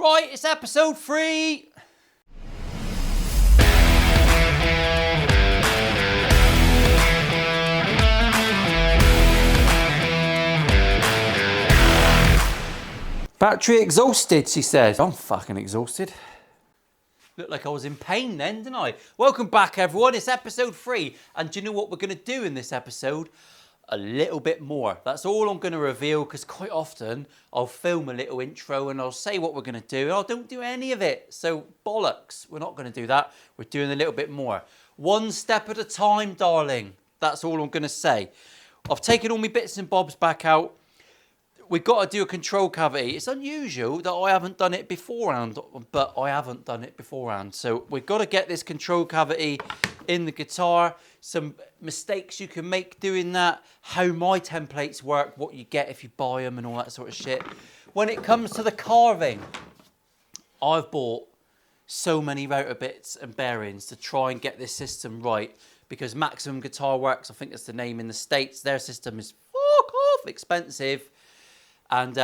Right, it's episode 3. Battery exhausted, she says. I'm fucking exhausted. Looked like I was in pain then, didn't I? Welcome back, everyone. It's episode 3. And do you know what we're going to do in this episode? A little bit more. That's all I'm going to reveal, because quite often I'll film a little intro and I'll say what we're going to do and I don't do any of it. So bollocks, we're not going to do that. We're doing a little bit more. One step at a time, darling. That's all I'm going to say. I've taken all my bits and bobs back out. We've got to do a control cavity. It's unusual that I haven't done it beforehand, but I haven't done it beforehand. So we've got to get this control cavity in the guitar. Some mistakes you can make doing that, how my templates work, what you get if you buy them and all that sort of shit. When it comes to the carving, I've bought so many router bits and bearings to try and get this system right, because Maximum Guitar Works, I think that's the name in the States, their system is fuck off expensive. And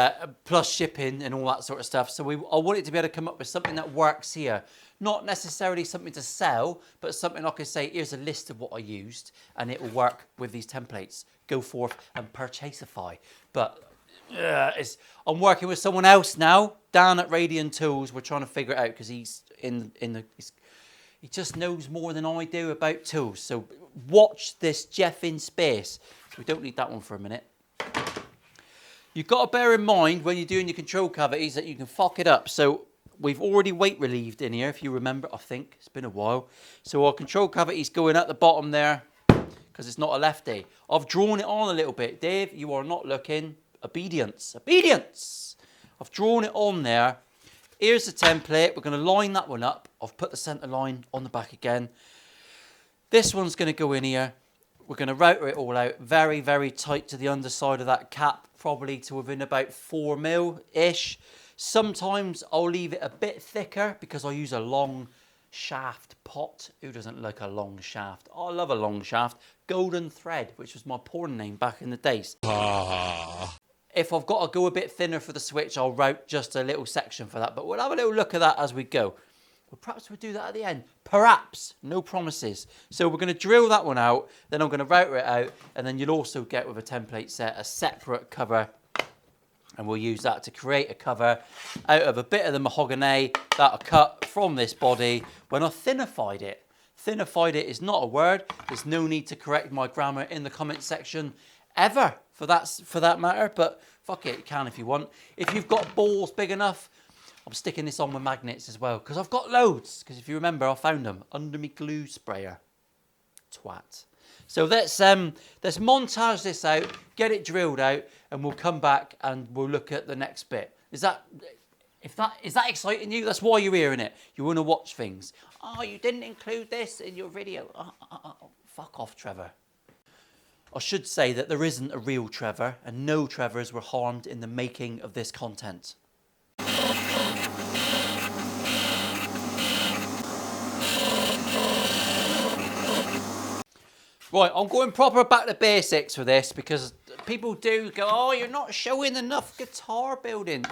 plus shipping and all that sort of stuff. So I wanted to be able to come up with something that works here. Not necessarily something to sell, but something I can say, here's a list of what I used, and it will work with these templates. Go forth and purchaseify. But I'm working with someone else now, Dan at Radiant Tools. We're trying to figure it out, because he's he just knows more than I do about tools. So watch this Jeff in space. So we don't need that one for a minute. You've got to bear in mind when you're doing your control cavities that you can fuck it up. So we've already weight relieved in here, if you remember, I think. It's been a while. So our control cavity's going at the bottom there, because it's not a lefty. I've drawn it on a little bit. Dave, you are not looking. Obedience. Obedience! I've drawn it on there. Here's the template. We're going to line that one up. I've put the centre line on the back again. This one's going to go in here. We're going to router it all out very, very tight to the underside of that cap, probably to within about 4 mil-ish. Sometimes I'll leave it a bit thicker because I use a long shaft pot. Who doesn't like a long shaft? I love a long shaft. Golden Thread, which was my porn name back in the days. If I've got to go a bit thinner for the switch, I'll route just a little section for that. But we'll have a little look at that as we go. Well, perhaps we'll do that at the end. Perhaps. No promises. So we're going to drill that one out. Then I'm going to router it out. And then you'll also get, with a template set, a separate cover. And we'll use that to create a cover out of a bit of the mahogany that I cut from this body when I thinnified it. Thinnified it is not a word. There's no need to correct my grammar in the comment section ever, for that matter. But fuck it, you can if you want. If you've got balls big enough, I'm sticking this on with magnets as well, because I've got loads. Because if you remember, I found them under my glue sprayer. Twat. So let's montage this out, get it drilled out, and we'll come back and we'll look at the next bit. Is that exciting you? That's why you're hearing it. You want to watch things. Oh, you didn't include this in your video. Fuck off, Trevor. I should say that there isn't a real Trevor, and no Trevors were harmed in the making of this content. Right, I'm going proper back to basics for this, because people do go, oh, you're not showing enough guitar building.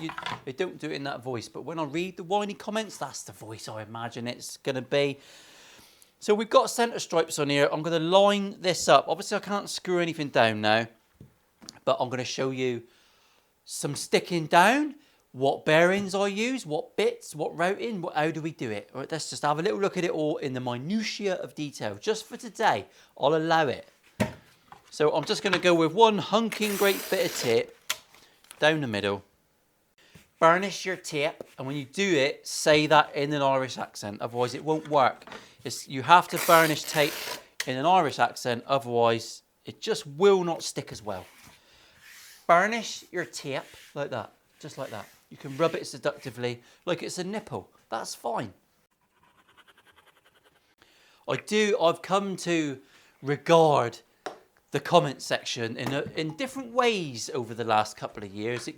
They don't do it in that voice, but when I read the whiny comments, that's the voice I imagine it's going to be. So we've got centre stripes on here. I'm going to line this up. Obviously, I can't screw anything down now, but I'm going to show you some sticking down, what bearings I use, what bits, what routing, how do we do it? All right, let's just have a little look at it all in the minutiae of detail. Just for today, I'll allow it. So I'm just going to go with one hunking great bit of tape down the middle. Burnish your tape, and when you do it, say that in an Irish accent, otherwise it won't work. You have to burnish tape in an Irish accent, otherwise it just will not stick as well. Burnish your tape like that, just like that. You can rub it seductively like it's a nipple. That's fine. I've come to regard the comment section in different ways over the last couple of years.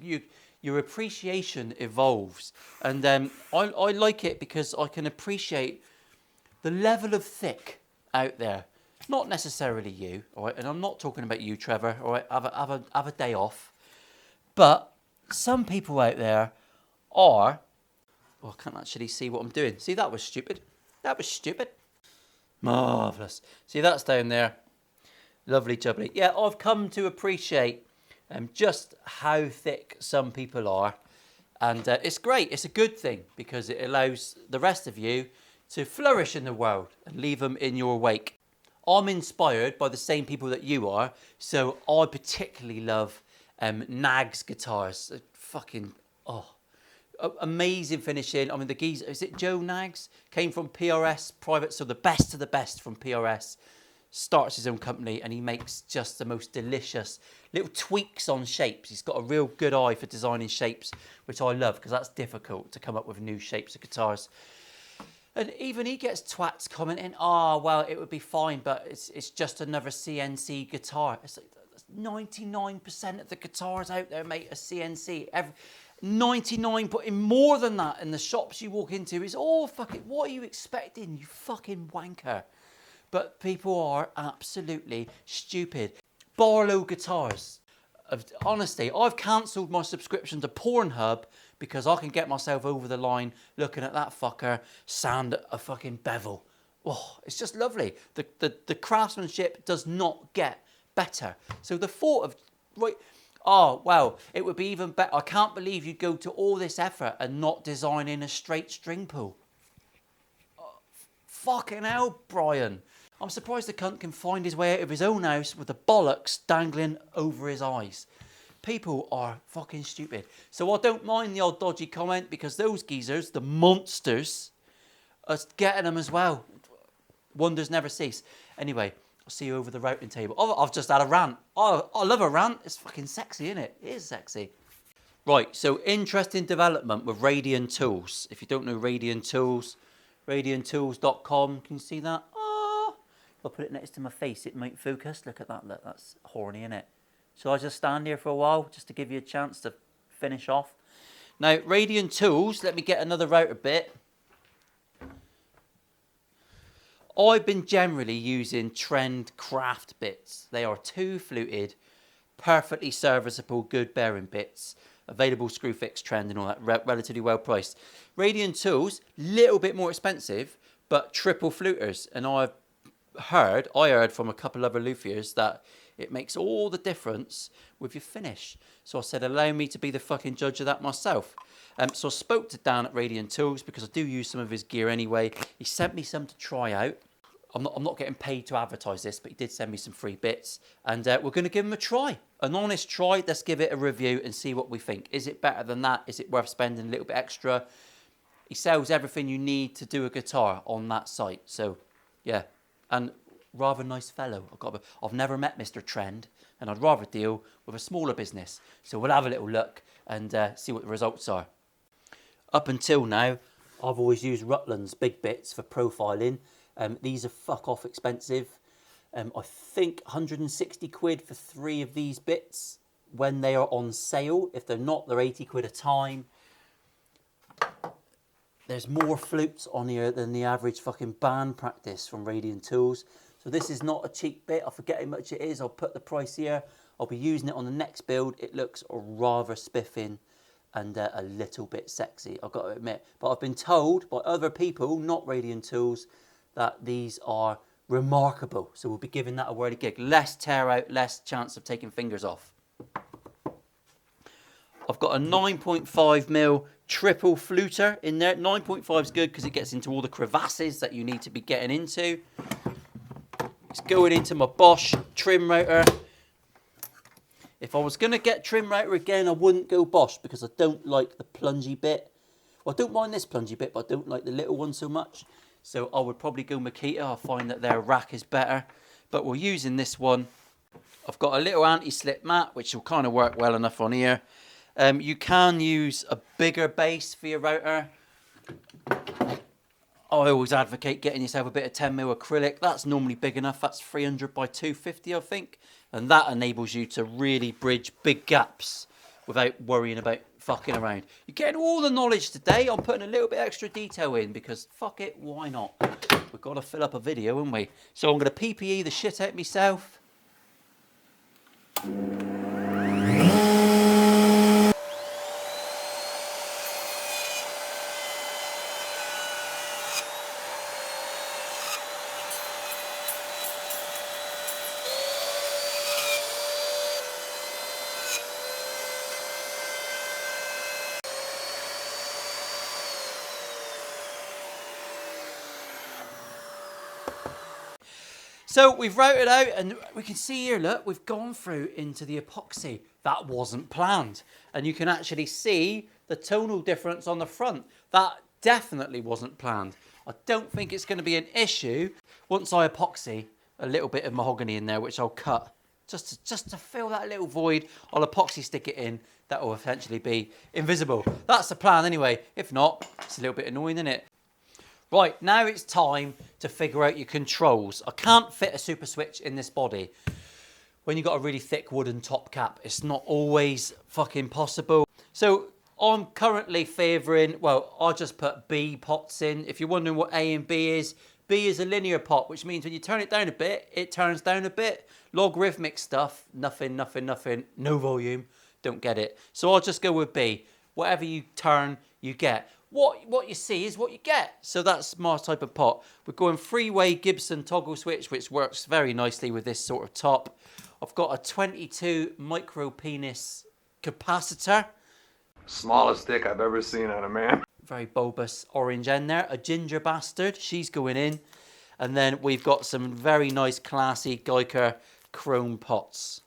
Your appreciation evolves. And I like it because I can appreciate the level of thick out there. Not necessarily you, all right? And I'm not talking about you, Trevor, all right? Have a day off. But some people out there are Oh, I can't actually see what I'm doing. See, that was stupid. That was stupid. Marvellous. See, that's down there. Lovely jubbly. Yeah, I've come to appreciate just how thick some people are. And it's great. It's a good thing because it allows the rest of you to flourish in the world and leave them in your wake. I'm inspired by the same people that you are. So I particularly love Nags guitars. Fucking, amazing finishing. I mean, the geezer, is it Joe Nags? Came from PRS Private, so the best of the best from PRS. Starts his own company and he makes just the most delicious little tweaks on shapes. He's got a real good eye for designing shapes, which I love because that's difficult to come up with new shapes of guitars. And even he gets twats commenting, well, it would be fine, but it's just another CNC guitar. It's like 99% of the guitars out there, mate, are CNC. 99, putting more than that in the shops you walk into is all fucking, what are you expecting, you fucking wanker? But people are absolutely stupid. Barlow guitars. Honestly, I've cancelled my subscription to Pornhub because I can get myself over the line looking at that fucker sound a fucking bevel. Oh, it's just lovely. The craftsmanship does not get better. So the thought of, right, oh, well, it would be even better. I can't believe you'd go to all this effort and not designing a straight string pull. Oh, fucking hell, Brian. I'm surprised the cunt can find his way out of his own house with the bollocks dangling over his eyes. People are fucking stupid. So I don't mind the odd dodgy comment because those geezers, the monsters, are getting them as well. Wonders never cease. Anyway, I'll see you over the routing table. Oh, I've just had a rant. Oh, I love a rant. It's fucking sexy, isn't it? It is sexy. Right, so interesting development with Radian Tools. If you don't know Radian Tools, radiantools.com. Can you see that? If I put it next to my face, it might focus. Look at that. Look, that's horny, isn't it? So I just stand here for a while just to give you a chance to finish off. Now, Radiant Tools, let me get another router bit. I've been generally using Trend Craft bits. They are 2-fluted, perfectly serviceable, good bearing bits. Available screw fix Trend and all that, relatively well priced. Radiant Tools, little bit more expensive, but triple fluters. And I heard from a couple other Luthiers that it makes all the difference with your finish. So I said, allow me to be the fucking judge of that myself. So I spoke to Dan at Radiant Tools because I do use some of his gear anyway. He sent me some to try out. I'm not getting paid to advertise this, but he did send me some free bits. And we're going to give him a try. An honest try. Let's give it a review and see what we think. Is it better than that? Is it worth spending a little bit extra? He sells everything you need to do a guitar on that site. So, yeah. And rather nice fellow. I've never met Mr. Trend, and I'd rather deal with a smaller business. So we'll have a little look and see what the results are. Up until now, I've always used Rutland's big bits for profiling. These are fuck off expensive. I think 160 quid for 3 of these bits when they are on sale. If they're not, they're 80 quid a time. There's more flutes on here than the average fucking band practice from Radiant Tools. So this is not a cheap bit. I forget how much it is. I'll put the price here. I'll be using it on the next build. It looks rather spiffing and a little bit sexy, I've got to admit. But I've been told by other people, not Radiant Tools, that these are remarkable. So we'll be giving that a whirly gig. Less tear out, less chance of taking fingers off. I've got a 9.5mm triple fluter in there. 9.5 is good because it gets into all the crevasses that you need to be getting into. It's going into my Bosch trim router. If I was going to get trim router again, I wouldn't go Bosch because I don't like the plungy bit. Well, I don't mind this plungy bit, but I don't like the little one so much. So I would probably go Makita. I find that their rack is better. But we're using this one. I've got a little anti-slip mat, which will kind of work well enough on here. You can use a bigger base for your router. I always advocate getting yourself a bit of 10mm acrylic. That's normally big enough. That's 300 by 250, I think. And that enables you to really bridge big gaps without worrying about fucking around. You're getting all the knowledge today. I'm putting a little bit extra detail in because fuck it, why not? We've got to fill up a video, haven't we? So I'm going to PPE the shit out myself. So we've routed out and we can see here, look, we've gone through into the epoxy. That wasn't planned. And you can actually see the tonal difference on the front. That definitely wasn't planned. I don't think it's going to be an issue once I epoxy a little bit of mahogany in there, which I'll cut just to fill that little void. I'll epoxy stick it in. That will eventually be invisible. That's the plan anyway. If not, it's a little bit annoying, isn't it? Right, now it's time to figure out your controls. I can't fit a super switch in this body. When you've got a really thick wooden top cap, it's not always fucking possible. So I'm currently favouring, well, I'll just put B pots in. If you're wondering what A and B is a linear pot, which means when you turn it down a bit, it turns down a bit. Logarithmic stuff, nothing, no volume, don't get it. So I'll just go with B. Whatever you turn, you get. What you see is what you get. So that's my type of pot. We're going three-way Gibson toggle switch, which works very nicely with this sort of top. I've got a 22 micro penis capacitor. Smallest dick I've ever seen on a man. Very bulbous orange end there. A ginger bastard, she's going in. And then we've got some very nice classy Geiger chrome pots.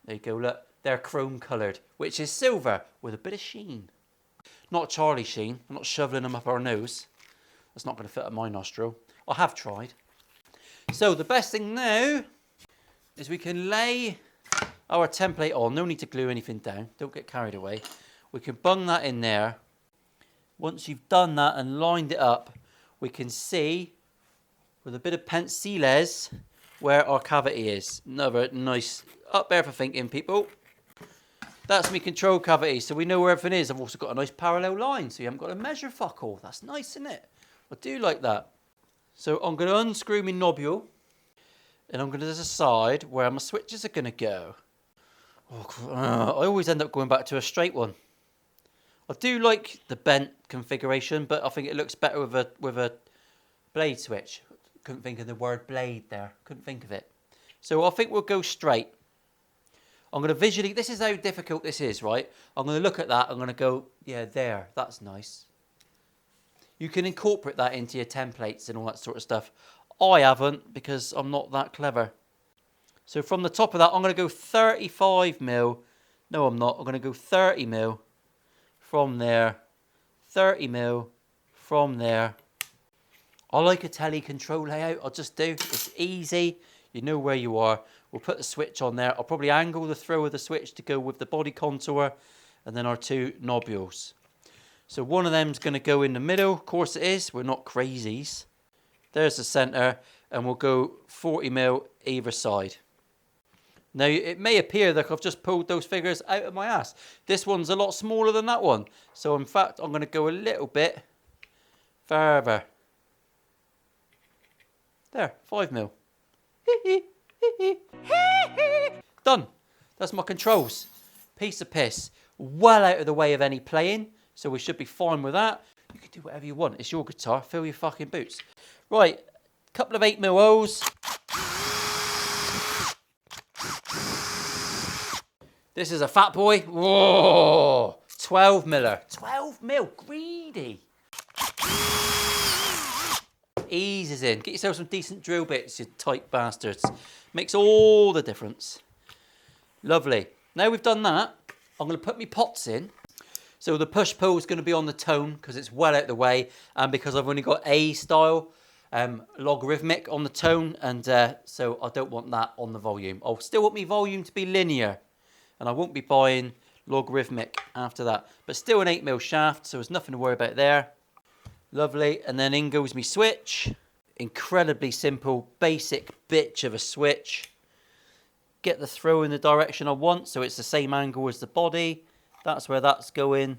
There you go, look. They're chrome coloured, which is silver with a bit of sheen. Not Charlie sheen. I'm not shoveling them up our nose. That's not going to fit up my nostril. I have tried. So the best thing now is we can lay our template on. No need to glue anything down. Don't get carried away. We can bung that in there. Once you've done that and lined it up, we can see with a bit of penciles where our cavity is. Another nice up there for thinking, people. That's my control cavity, so we know where everything is. I've also got a nice parallel line, so you haven't got to measure fuck all. That's nice, isn't it? I do like that. So I'm going to unscrew my nobule, and I'm going to decide where my switches are going to go. I always end up going back to a straight one. I do like the bent configuration, but I think it looks better with a blade switch. Couldn't think of the word blade there. Couldn't think of it. So I think we'll go straight. I'm going to visually, this is how difficult this is, right? I'm going to look at that, I'm going to go, yeah, there, that's nice. You can incorporate that into your templates and all that sort of stuff. I haven't, because I'm not that clever. So from the top of that, I'm going to go 35 mil. No, I'm not. I'm going to go 30 mil from there. 30 mil from there. I like a telly control layout. I'll just do. It's easy. You know where you are. We'll put the switch on there. I'll probably angle the throw of the switch to go with the body contour and then our two nobules. So one of them's going to go in the middle. Of course it is. We're not crazies. There's the centre, and we'll go 40 mil either side. Now it may appear that I've just pulled those figures out of my ass. This one's a lot smaller than that one. So in fact I'm going to go a little bit further. There, 5 mil. Done. That's my controls. Piece of piss. Well out of the way of any playing. So we should be fine with that. You can do whatever you want. It's your guitar. Fill your fucking boots. Right. Couple of 8mm O's. This is a fat boy. Whoa. 12 miller. 12 mil. Greedy. Eases in. Get yourself some decent drill bits, you tight bastards. Makes all the difference. Lovely. Now we've done that, I'm going to put my pots in. So the push-pull is going to be on the tone because it's well out of the way, and because I've only got A style logarithmic on the tone, and so I don't want that on the volume. I'll still want my volume to be linear, and I won't be buying logarithmic after that. But still an 8mm shaft, so there's nothing to worry about there. Lovely, and then in goes my switch. Incredibly simple, basic bitch of a switch. Get the throw in the direction I want, so it's the same angle as the body. That's where that's going.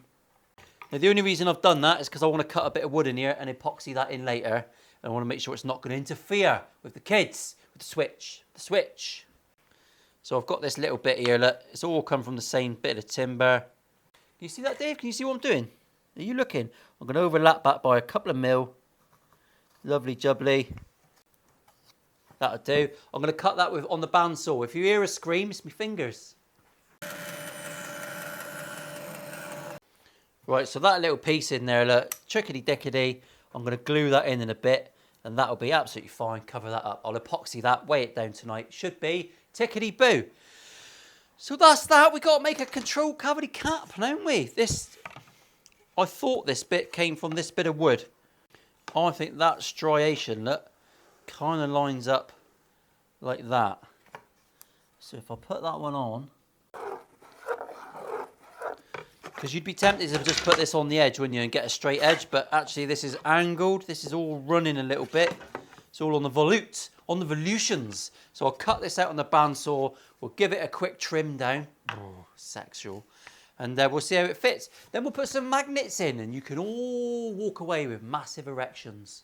Now the only reason I've done that is because I want to cut a bit of wood in here and epoxy that in later. And I want to make sure it's not going to interfere with the kids, with the switch. The switch. So I've got this little bit here, look. It's all come from the same bit of timber. Can you see that, Dave? Can you see what I'm doing? Are you looking? I'm going to overlap that by a couple of mil. Lovely jubbly. That'll do. I'm going to cut that with on the bandsaw. If you hear a scream, it's my fingers. Right, so that little piece in there, look, trickety-dickety. I'm going to glue that in a bit, and that'll be absolutely fine. Cover that up. I'll epoxy that, weigh it down tonight. Should be tickety-boo. So that's that. We got to make a control cavity cap, haven't we? I thought this bit came from this bit of wood. I think that striation, look, kind of lines up like that. So if I put that one on, because you'd be tempted to just put this on the edge, wouldn't you, and get a straight edge, but actually this is angled. This is all running a little bit. It's all on the volutes, on the volutions. So I'll cut this out on the bandsaw. We'll give it a quick trim down. Oh, sexual. And we'll see how it fits. Then we'll put some magnets in and you can all walk away with massive erections.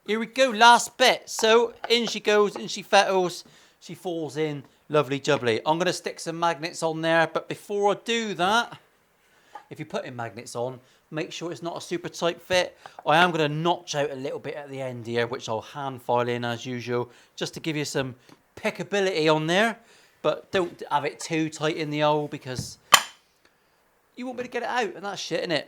Here we go, last bit. So in she goes, in she fettles, she falls in, lovely jubbly. I'm going to stick some magnets on there, but before I do that, if you're putting magnets on, make sure it's not a super tight fit. I am going to notch out a little bit at the end here, which I'll hand file in as usual, just to give you some pickability on there. But don't have it too tight in the hole because you won't be able to get it out, and that's shit, innit?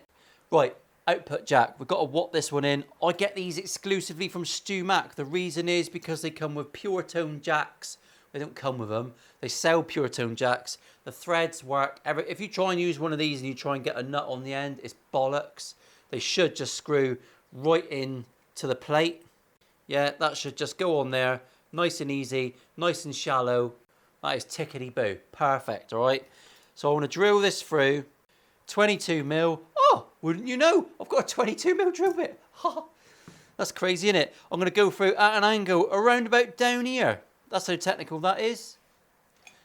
Right. Output jack, we've got to watt this one in. I get these exclusively from Stu Mac. The reason is because they come with pure tone jacks. They don't come with them. They sell pure tone jacks. The threads work. If you try and use one of these and you try and get a nut on the end, it's bollocks. They should just screw right in to the plate. Yeah, that should just go on there. Nice and easy, nice and shallow. That is tickety-boo. Perfect, all right? So I want to drill this through. 22 mil. Oh, wouldn't you know? I've got a 22 mil drill bit. That's crazy, isn't it? I'm going to go through at an angle around about down here. That's how technical that is.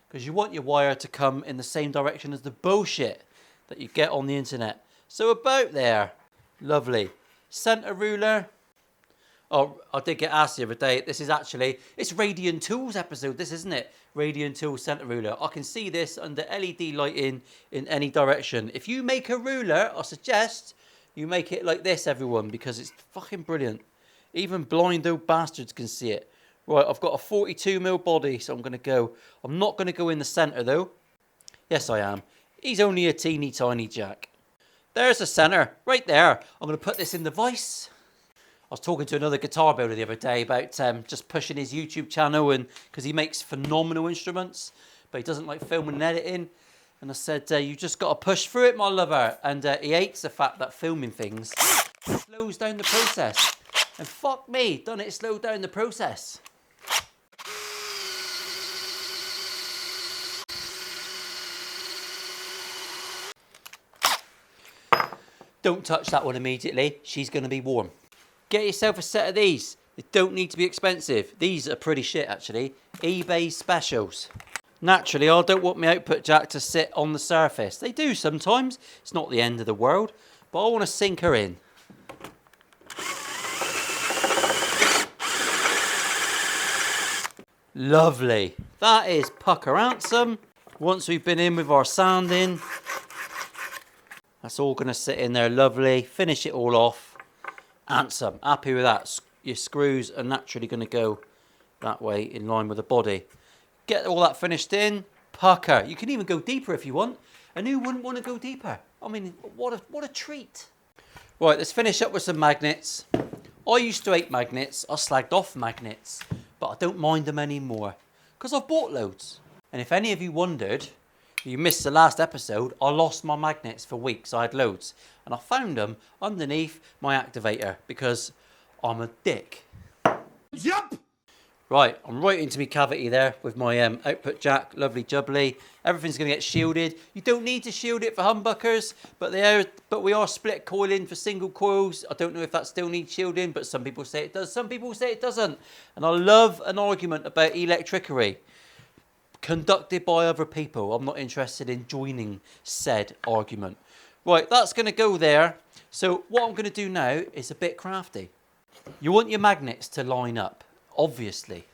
Because you want your wire to come in the same direction as the bullshit that you get on the internet. So about there. Lovely. Centre ruler. Oh, I did get asked the other day. This is actually, it's Radiant Tools episode, this isn't it? Radiant Tools centre ruler. I can see this under LED lighting in any direction. If you make a ruler, I suggest you make it like this, everyone, because it's fucking brilliant. Even blind old bastards can see it. Right, I've got a 42 mil body, so I'm not going to go in the centre though. Yes, I am. He's only a teeny tiny jack. There's the centre, right there. I'm going to put this in the vise. I was talking to another guitar builder the other day about just pushing his YouTube channel, and because he makes phenomenal instruments, but he doesn't like filming and editing. And I said, you just got to push through it, my lover. And he hates the fact that filming things slows down the process. And fuck me, don't it slow down the process? Don't touch that one immediately. She's going to be warm. Get yourself a set of these. They don't need to be expensive. These are pretty shit, actually. eBay specials. Naturally, I don't want my output jack to sit on the surface. They do sometimes. It's not the end of the world. But I want to sink her in. Lovely. That is pucker handsome. Once we've been in with our sanding, that's all going to sit in there lovely. Finish it all off. Handsome. Happy with that. Your screws are naturally going to go that way in line with the body. Get all that finished in. Pucker. You can even go deeper if you want. And who wouldn't want to go deeper? I mean, what a treat. Right, let's finish up with some magnets. I used to hate magnets. I slagged off magnets. But I don't mind them anymore. Because I've bought loads. And if any of you wondered, you missed the last episode, I lost my magnets for weeks. I had loads. And I found them underneath my activator because I'm a dick. Yup! Right, I'm right into my cavity there with my output jack, lovely jubbly. Everything's going to get shielded. You don't need to shield it for humbuckers, but we are split coiling for single coils. I don't know if that still needs shielding, but some people say it does. Some people say it doesn't. And I love an argument about electricery conducted by other people. I'm not interested in joining said argument. Right, that's going to go there. So what I'm going to do now is a bit crafty. You want your magnets to line up, obviously.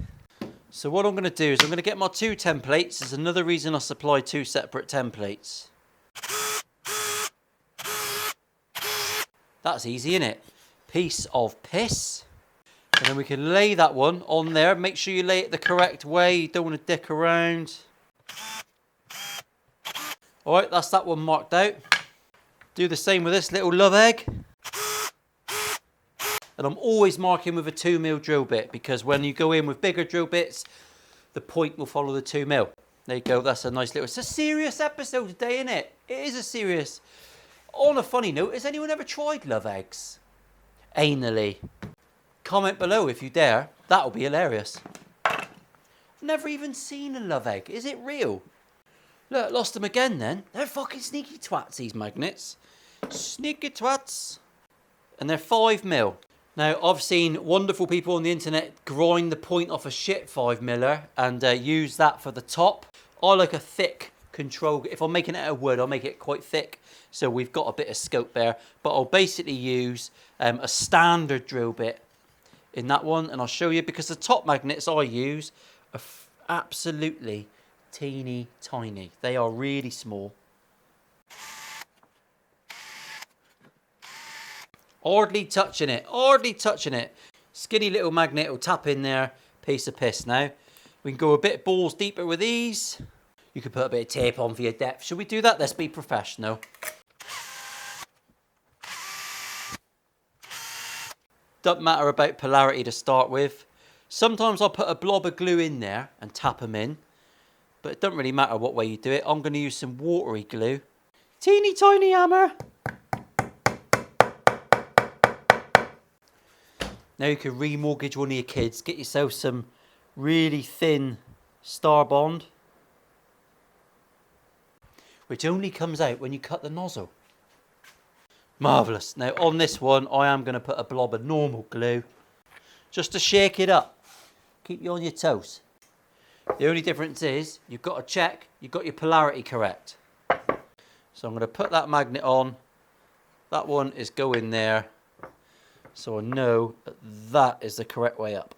So what I'm going to do is I'm going to get my two templates. There's another reason I supply two separate templates. That's easy, isn't it? Piece of piss. And then we can lay that one on there. Make sure you lay it the correct way. You don't want to dick around. Alright, that's that one marked out. Do the same with this little love egg. And I'm always marking with a 2mm drill bit, because when you go in with bigger drill bits, the point will follow the 2mm. There you go, that's a nice little... It's a serious episode today, isn't it? It is a serious... On a funny note, has anyone ever tried love eggs? Anally. Comment below if you dare. That'll be hilarious. I've never even seen a love egg. Is it real? Look, lost them again then. They're fucking sneaky twats, these magnets. Sneaky twats. And they're 5mm. Now, I've seen wonderful people on the internet grind the point off a shit 5mm and use that for the top. I like a thick control. If I'm making it out of wood, I'll make it quite thick. So we've got a bit of scope there. But I'll basically use a standard drill bit in that one. And I'll show you, because the top magnets I use are absolutely teeny tiny. They are really small. Hardly touching it, hardly touching it. Skinny little magnet will tap in there. Piece of piss now. We can go a bit balls deeper with these. You could put a bit of tape on for your depth. Should we do that? Let's be professional. Doesn't matter about polarity to start with. Sometimes I'll put a blob of glue in there and tap them in. But it doesn't really matter what way you do it. I'm going to use some watery glue. Teeny tiny hammer. Now you can remortgage one of your kids. Get yourself some really thin Star Bond, which only comes out when you cut the nozzle. Marvellous. Now on this one, I am going to put a blob of normal glue just to shake it up. Keep you on your toes. The only difference is you've got to check you've got your polarity correct. So I'm going to put that magnet on. That one is going there. So I know that is the correct way up.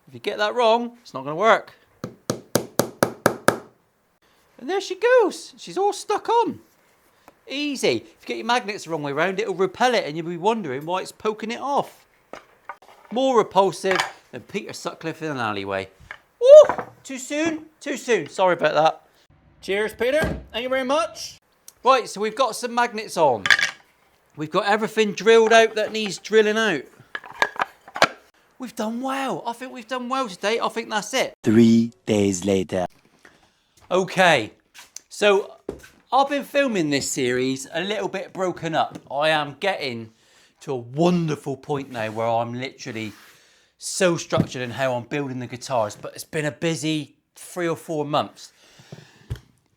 If you get that wrong, it's not going to work. And there she goes. She's all stuck on. Easy. If you get your magnets the wrong way around, it'll repel it and you'll be wondering why it's poking it off. More repulsive than Peter Sutcliffe in an alleyway. Woo! Too soon? Too soon. Sorry about that. Cheers, Peter. Thank you very much. Right, so we've got some magnets on. We've got everything drilled out that needs drilling out. We've done well. I think we've done well today. I think that's it. 3 days later. Okay, so I've been filming this series a little bit broken up. I am getting to a wonderful point now where I'm literally so structured in how I'm building the guitars, but it's been a busy 3 or 4 months.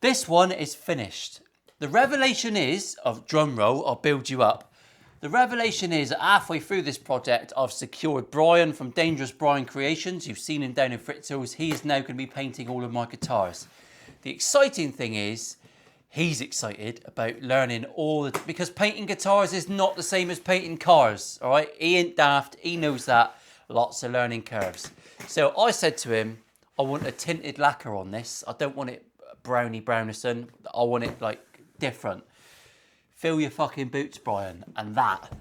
This one is finished. The revelation is, of drum roll, I'll build you up. The revelation is that halfway through this project, I've secured Brian from Dangerous Brian Creations. You've seen him down in Fritzels. He is now going to be painting all of my guitars. The exciting thing is, he's excited about learning because painting guitars is not the same as painting cars, all right? He ain't daft, he knows that. Lots of learning curves. So I said to him, I want a tinted lacquer on this. I don't want it Brownison. I want it like different. Fill your fucking boots, Brian. And that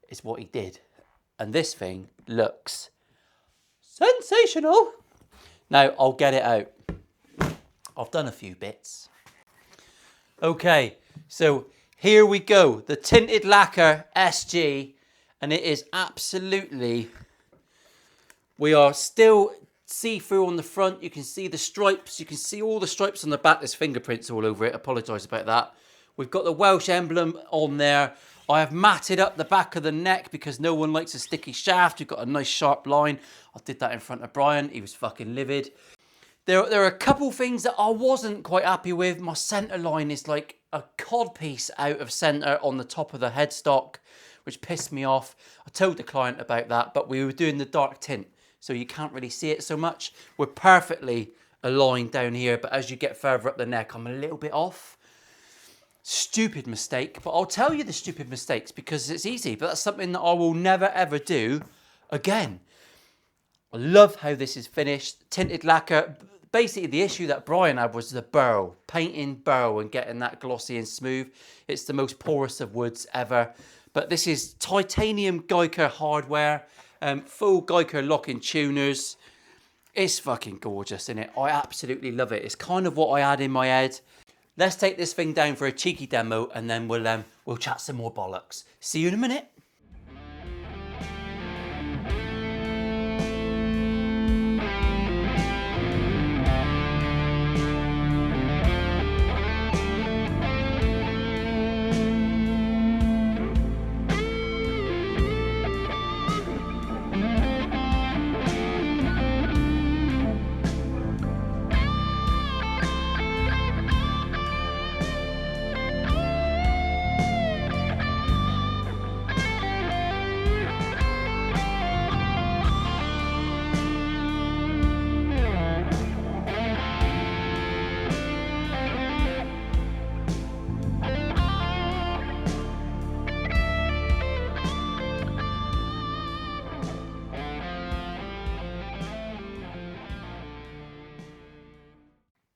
is what he did. And this thing looks sensational. Now I'll get it out. I've done a few bits. Okay, so here we go. The tinted lacquer SG, and it is absolutely, we are still see-through on the front. You can see the stripes. You can see all the stripes on the back. There's fingerprints all over it. Apologise about that. We've got the Welsh emblem on there. I have matted up the back of the neck because no one likes a sticky shaft. You've got a nice sharp line. I did that in front of Brian. He was fucking livid. There are a couple things that I wasn't quite happy with. My centre line is like a codpiece out of centre on the top of the headstock, which pissed me off. I told the client about that, but we were doing the dark tint, so you can't really see it so much. We're perfectly aligned down here, but as you get further up the neck, I'm a little bit off. Stupid mistake, but I'll tell you the stupid mistakes because it's easy, but that's something that I will never ever do again. I love how this is finished. Tinted lacquer, Basically, the issue that Brian had was the burl, painting burl and getting that glossy and smooth. It's the most porous of woods ever. But this is titanium Geiger hardware, full Geiger locking tuners. It's fucking gorgeous, isn't it? I absolutely love it. It's kind of what I had in my head. Let's take this thing down for a cheeky demo and then we'll chat some more bollocks. See you in a minute.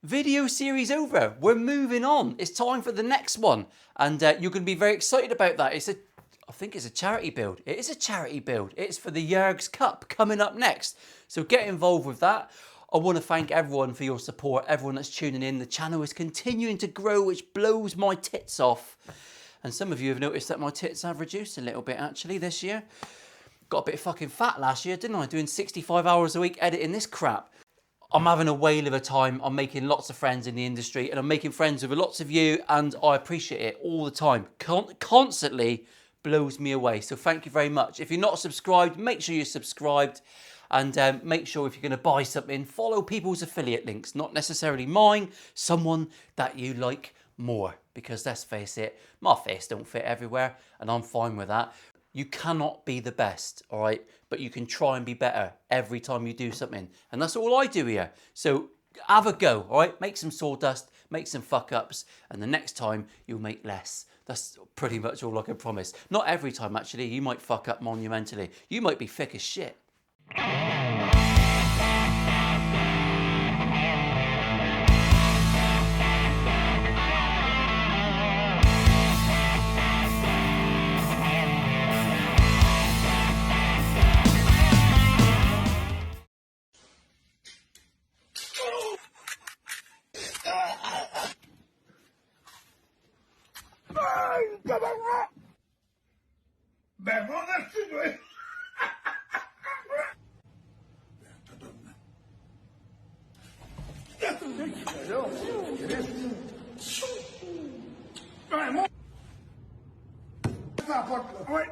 Video series over. We're moving on. It's time for the next one. And you're going to be very excited about that. I think it's a charity build. It is a charity build. It's for the Yergs Cup coming up next. So get involved with that. I want to thank everyone for your support, everyone that's tuning in. The channel is continuing to grow, which blows my tits off. And some of you have noticed that my tits have reduced a little bit actually this year. Got a bit fucking fat last year, didn't I? Doing 65 hours a week editing this crap. I'm having a whale of a time. I'm making lots of friends in the industry and I'm making friends with lots of you and I appreciate it all the time. Constantly blows me away. So thank you very much. If you're not subscribed, make sure you're subscribed and make sure if you're going to buy something, follow people's affiliate links, not necessarily mine, someone that you like more. Because let's face it, my face don't fit everywhere and I'm fine with that. You cannot be the best, all right? But you can try and be better every time you do something. And that's all I do here. So have a go, all right? Make some sawdust, make some fuck ups, and the next time you'll make less. That's pretty much all I can promise. Not every time, actually. You might fuck up monumentally. You might be thick as shit. All right.